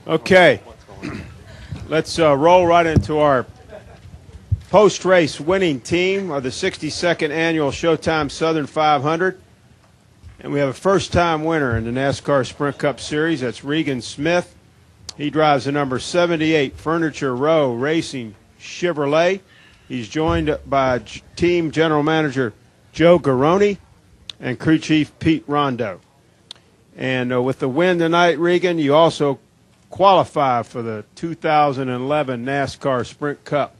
Okay, let's roll right into our post-race winning team of the 62nd Annual Showtime Southern 500. And we have a first-time winner in the NASCAR Sprint Cup Series. That's Regan Smith. He drives the number 78 Furniture Row Racing Chevrolet. He's joined by team general manager Joe Garone and crew chief Pete Rondeau. And with the win tonight, Regan, you also qualify for the 2011 NASCAR Sprint Cup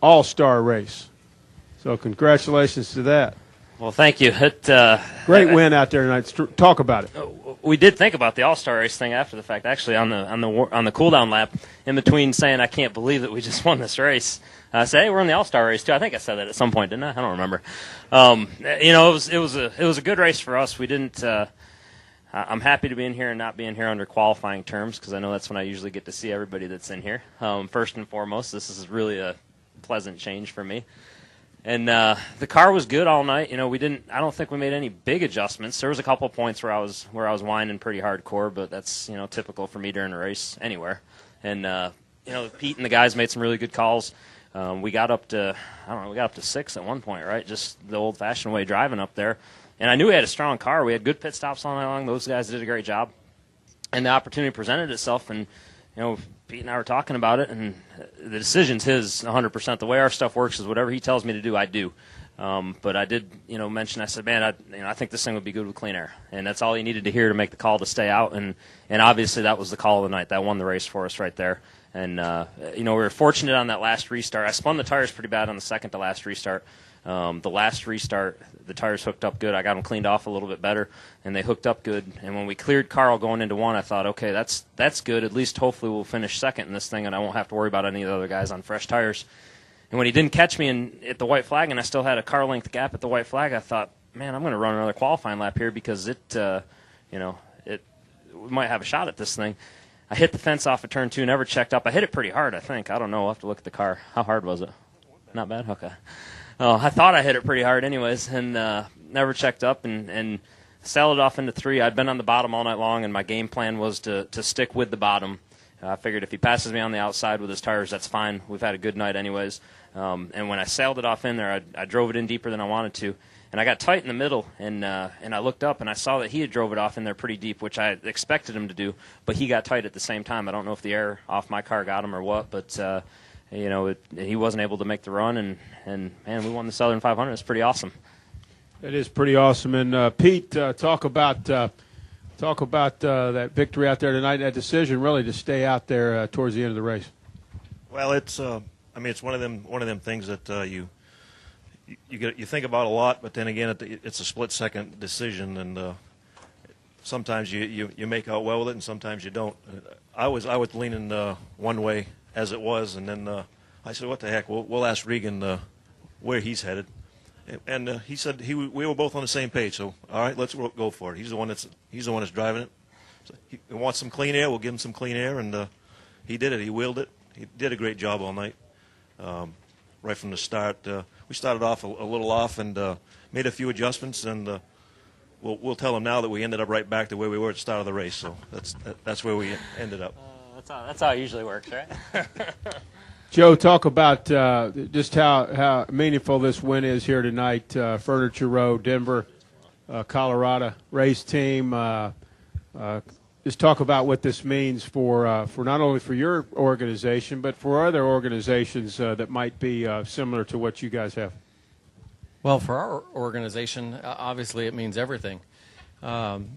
All-Star Race. So congratulations to that. Well, thank you. Great win out there tonight. Talk about it. We did think about the All-Star race thing after the fact. Actually, on the cool-down lap, in between saying I can't believe that we just won this race, I said, "Hey, we're in the All-Star race too." I think I said that at some point, didn't I? I don't remember. It was a good race for us. We didn't. I'm happy to be in here and not being here under qualifying terms because I know that's when I usually get to see everybody that's in here. First and foremost, this is really a pleasant change for me. And the car was good all night. I don't think we made any big adjustments. There was a couple of points where I was whining pretty hardcore, but that's typical for me during a race anywhere. And Pete and the guys made some really good calls. We got up to 6 at one point, right? Just the old-fashioned way driving up there. And I knew we had a strong car. We had good pit stops all night long. Those guys did a great job. And the opportunity presented itself, and Pete and I were talking about it, and the decision's his 100%. The way our stuff works is whatever he tells me to do, I do. But I did, mention, I said, man, I think this thing would be good with clean air. And that's all he needed to hear to make the call to stay out. And obviously that was the call of the night. That won the race for us right there. And, we were fortunate on that last restart. I spun the tires pretty bad on the second to last restart. The last restart, the tires hooked up good. I got them cleaned off a little bit better, and they hooked up good. And when we cleared Carl going into one, I thought, okay, that's good. At least hopefully we'll finish second in this thing, and I won't have to worry about any of the other guys on fresh tires. And when he didn't catch me at the white flag, and I still had a car length gap at the white flag, I thought, man, I'm going to run another qualifying lap here because we might have a shot at this thing. I hit the fence off of turn 2, never checked up. I hit it pretty hard, I think. I don't know. I'll have to look at the car. How hard was it? Not bad? Okay. Oh, I thought I hit it pretty hard anyways, and never checked up and sailed it off into 3. I'd been on the bottom all night long, and my game plan was to stick with the bottom. I figured if he passes me on the outside with his tires, that's fine. We've had a good night anyways. And when I sailed it off in there, I drove it in deeper than I wanted to. And I got tight in the middle, and I looked up, and I saw that he had drove it off in there pretty deep, which I expected him to do, but he got tight at the same time. I don't know if the air off my car got him or what, but he wasn't able to make the run, and man, we won the Southern 500. It's pretty awesome. It is pretty awesome. And Pete, talk about that victory out there tonight. That decision really to stay out there towards the end of the race. Well, it's one of them things that you think about a lot, but then again, it's a split-second decision, and sometimes you make out well with it, and sometimes you don't. I was leaning one way as it was, and then I said, "What the heck? We'll ask Regan where he's headed," and he said we were both on the same page. So all right, let's go for it. He's the one that's driving it. So he wants some clean air. We'll give him some clean air, and he did it. He wheeled it. He did a great job all night. Right from the start, we started off a little off and made a few adjustments, and we'll tell him now that we ended up right back to where we were at the start of the race. So that's where we ended up. That's how it usually works, right? Joe, talk about just how meaningful this win is here tonight. Furniture Row, Denver, Colorado race team. Just talk about what this means for not only for your organization, but for other organizations that might be similar to what you guys have. Well, for our organization, obviously it means everything.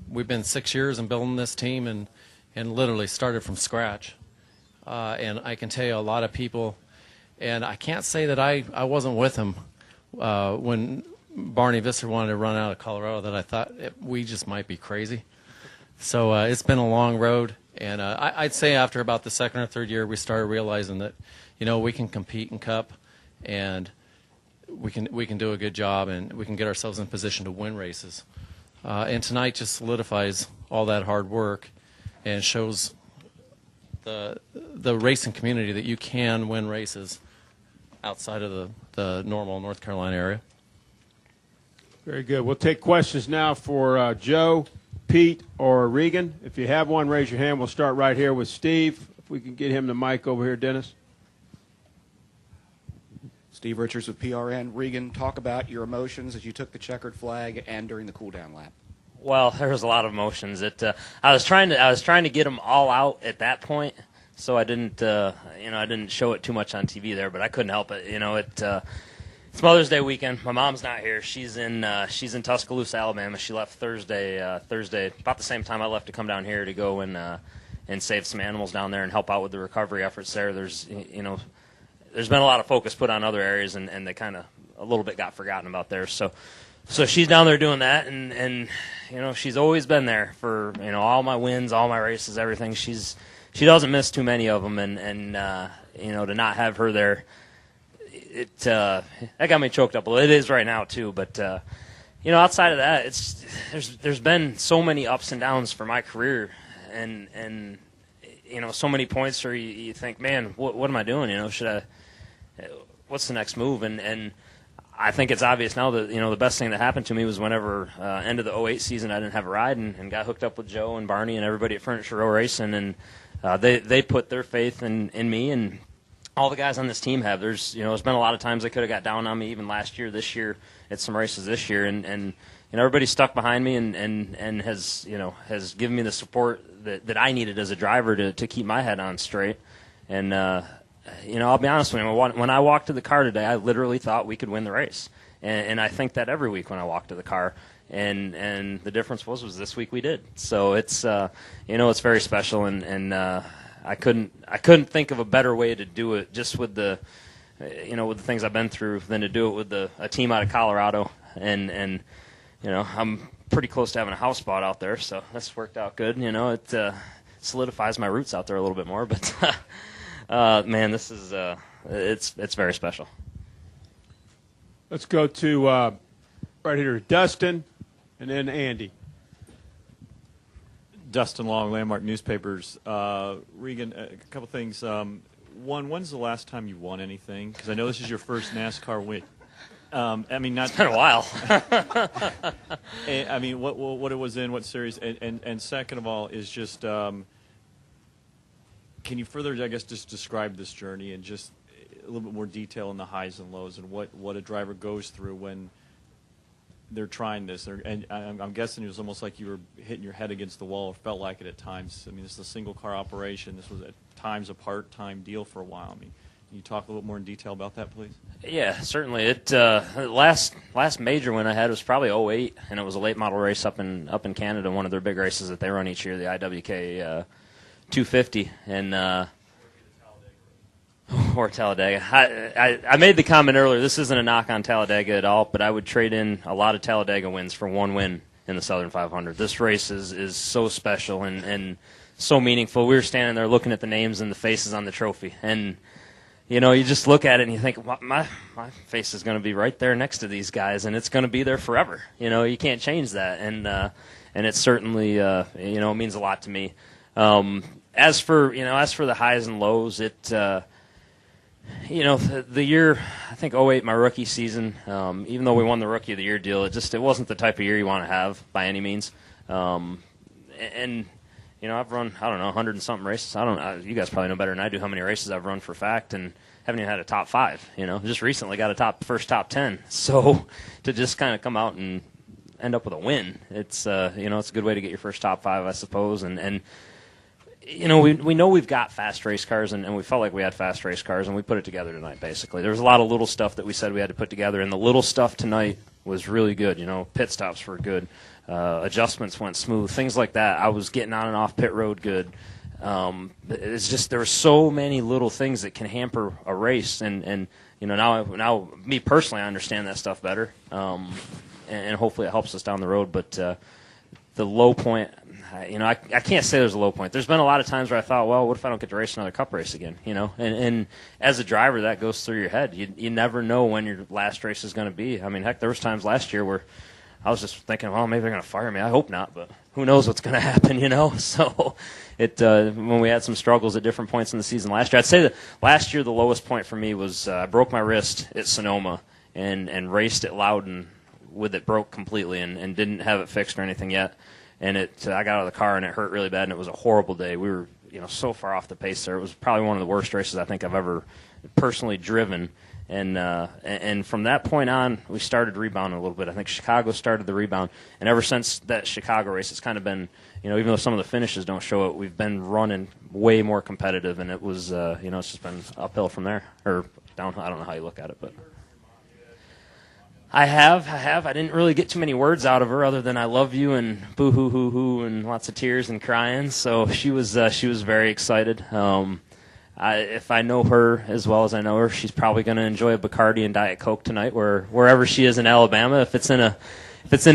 We've been 6 years in building this team and literally started from scratch. And I can tell you a lot of people, and I can't say that I wasn't with him when Barney Visser wanted to run out of Colorado, that I thought we just might be crazy. So it's been a long road, and I'd say after about the second or third year, we started realizing that, we can compete in Cup, and we can do a good job, and we can get ourselves in position to win races. And tonight just solidifies all that hard work, and shows the racing community that you can win races outside of the normal North Carolina area. Very good. We'll take questions now for Joe Pete, or Regan. If you have one, raise your hand. We'll start right here with Steve. If we can get him the mic over here, Dennis. Steve Richards with PRN. Regan, talk about your emotions as you took the checkered flag and during the cool-down lap. Well, there was a lot of emotions. I was trying to get them all out at that point, so I didn't show it too much on TV there, but I couldn't help it. It's Mother's Day weekend. My mom's not here. She's in Tuscaloosa, Alabama. She left Thursday about the same time I left to come down here to go and save some animals down there and help out with the recovery efforts there. There's been a lot of focus put on other areas, and they kind of a little bit got forgotten about there. So she's down there doing that, and she's always been there for all my wins, all my races, everything. She doesn't miss too many of them, and to not have her there, that got me choked up a little. It is right now too, but outside of that, there's been so many ups and downs for my career, and so many points where you think, man, what am I doing? What's the next move? And I think it's obvious now that the best thing that happened to me was whenever end of the 08 season I didn't have a ride and got hooked up with Joe and Barney and everybody at Furniture Row Racing, and they put their faith in me, and all the guys on this team have. There's been a lot of times they could have got down on me even last year, this year at some races this year, and everybody stuck behind me and has given me the support that I needed as a driver to keep my head on straight. And I'll be honest with you, when I walked to the car today, I literally thought we could win the race. And I think that every week when I walk to the car. And the difference was this week we did. So it's it's very special, and I couldn't think of a better way to do it just with the with the things I've been through than to do it with a team out of Colorado, and I'm pretty close to having a house bought out there, so that's worked out good. It solidifies my roots out there a little bit more, but man, this is it's very special. Let's go to right here, Dustin, and then Andy. Dustin Long, Landmark Newspapers. Regan, a couple things. One, when's the last time you won anything? Because I know this is your first NASCAR win. It's been a while. What it was in, what series, and second of all is just, can you further, I guess, just describe this journey and just a little bit more detail in the highs and lows and what a driver goes through when they're trying this, and I'm guessing it was almost like you were hitting your head against the wall, or felt like it at times. This is a single car operation. This was at times a part-time deal for a while. Can you talk a little more in detail about that, please? Yeah, certainly. It last major win I had was probably 08, and it was a late model race up in Canada, one of their big races that they run each year, the IWK 250, and or Talladega. I made the comment earlier, this isn't a knock on Talladega at all, but I would trade in a lot of Talladega wins for one win in the Southern 500. This race is so special and so meaningful. We were standing there looking at the names and the faces on the trophy, and you just look at it and you think, my face is going to be right there next to these guys, and it's going to be there forever. You can't change that, and it certainly it means a lot to me. As for the highs and lows, the year, I think 08, my rookie season, even though we won the Rookie of the Year deal, it wasn't the type of year you want to have by any means. I've run, 100 and something races. You guys probably know better than I do how many races I've run for fact, and haven't even had a top 5. Just recently got a first top 10. So to just kind of come out and end up with a win, it's a good way to get your first top 5, I suppose, and we know we've got fast race cars, and we felt like we had fast race cars, and we put it together tonight, basically. There was a lot of little stuff that we said we had to put together, and the little stuff tonight was really good. Pit stops were good. Adjustments went smooth. Things like that. I was getting on and off pit road good. It's just there were so many little things that can hamper a race, and now me personally, I understand that stuff better, and hopefully it helps us down the road. But the low point, I can't say there's a low point. There's been a lot of times where I thought, well, what if I don't get to race another Cup race again? And as a driver, that goes through your head. You never know when your last race is going to be. Heck, there was times last year where I was just thinking, well, maybe they're going to fire me. I hope not, but who knows what's going to happen, So when we had some struggles at different points in the season last year, I'd say that last year the lowest point for me was I broke my wrist at Sonoma and raced at Loudon with it broke completely and didn't have it fixed or anything yet. and I got out of the car and it hurt really bad, and it was a horrible day. We were so far off the pace there. It was probably one of the worst races I think I've ever personally driven. And from that point on, we started rebounding a little bit. I think Chicago started the rebound, and ever since that Chicago race, it's kind of been, even though some of the finishes don't show it, we've been running way more competitive, and it was, it's just been uphill from there, or down. I don't know how you look at it, but I have. I didn't really get too many words out of her other than "I love you" and "boo hoo hoo hoo" and lots of tears and crying. So she was very excited. If I know her as well as I know her, she's probably going to enjoy a Bacardi and Diet Coke tonight, wherever she is in Alabama. If it's in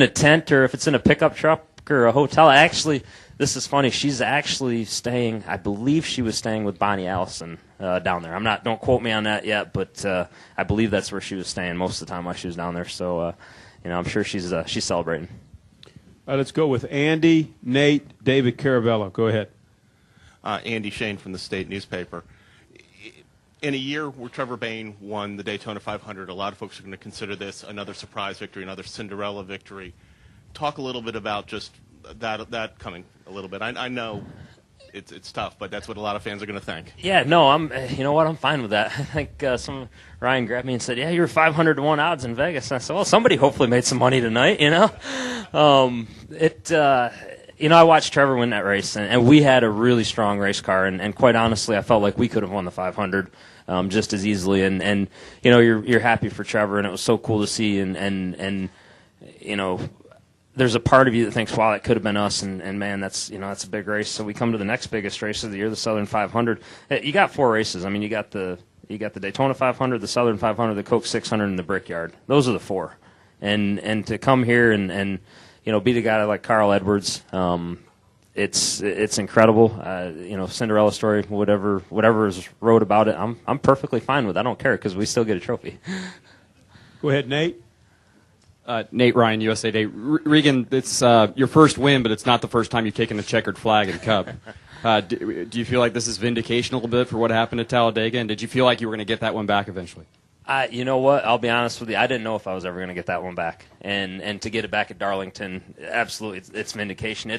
a tent or if it's in a pickup truck or a hotel. Actually, this is funny. She's actually staying. I believe she was staying with Bonnie Allison down there. Don't quote me on that yet, but I believe that's where she was staying most of the time while she was down there. So, I'm sure she's celebrating. All right, let's go with Andy, Nate, David Caravello. Go ahead. Andy Shane from the State Newspaper. In a year where Trevor Bayne won the Daytona 500, a lot of folks are going to consider this another surprise victory, another Cinderella victory. Talk a little bit about just that coming a little bit. I know it's tough, but that's what a lot of fans are going to think. Yeah, no, I'm fine with that. I think Ryan grabbed me and said, "Yeah, you were 500 to 1 odds in Vegas." And I said, "Well, somebody hopefully made some money tonight, I watched Trevor win that race, and we had a really strong race car, and quite honestly, I felt like we could have won the 500 just as easily. And you're happy for Trevor, and it was so cool to see. And there's a part of you that thinks, wow, it could have been us, and man, that's a big race. So we come to the next biggest race of the year, the Southern 500. You got 4 races. I mean, you got the Daytona 500, the Southern 500, the Coke 600, and the Brickyard. Those are the 4. And to come here and beat a guy like Carl Edwards, it's incredible. Cinderella story, whatever is wrote about it, I'm perfectly fine with. I don't care because we still get a trophy. Go ahead, Nate. Nate Ryan, USA Today. Regan, it's your first win, but it's not the first time you've taken a checkered flag in Cup. Do you feel like this is vindication a little bit for what happened at Talladega, and did you feel like you were going to get that one back eventually? You know what? I'll be honest with you. I didn't know if I was ever going to get that one back, and to get it back at Darlington, absolutely, it's vindication.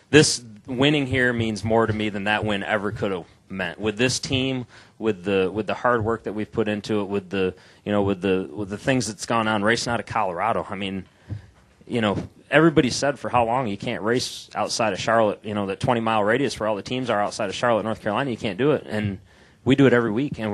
This winning here means more to me than that win ever could have meant. With this team, with the hard work that we've put into it, with the things that's gone on racing out of Colorado. I mean, everybody said for how long you can't race outside of Charlotte. That 20-mile radius where all the teams are outside of Charlotte, North Carolina, you can't do it, and we do it every week, and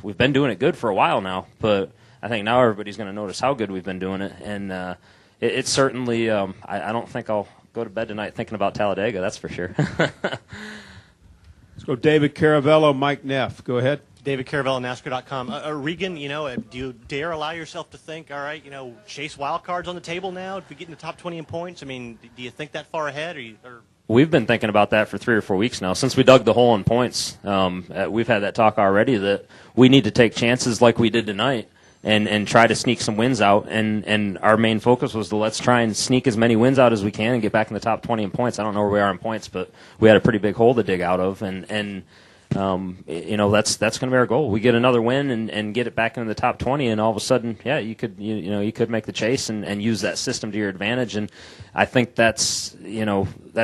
we've been doing it good for a while now, but I think now everybody's going to notice how good we've been doing it, and it's certainly. I don't think I'll go to bed tonight thinking about Talladega. That's for sure. Let's go, David Caravello, Mike Neff. Go ahead. David Caravello, NASCAR.com. Regan, do you dare allow yourself to think, all right, chase wild cards on the table now if we get in the top 20 in points? I mean, do you think that far ahead, or We've been thinking about that for 3 or 4 weeks now. Since we dug the hole in points, we've had that talk already that we need to take chances like we did tonight and try to sneak some wins out. And our main focus was to let's try and sneak as many wins out as we can and get back in the top 20 in points. I don't know where we are in points, but we had a pretty big hole to dig out of. And that's going to be our goal. We get another win and get it back into the top 20, and all of a sudden, yeah, you could make the chase and use that system to your advantage. And I think that's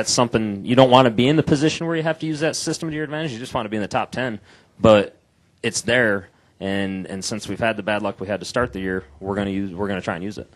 something you don't want to be in the position where you have to use that system to your advantage. You just want to be in the top 10, but it's there. And since we've had the bad luck we had to start the year, we're going to try and use it.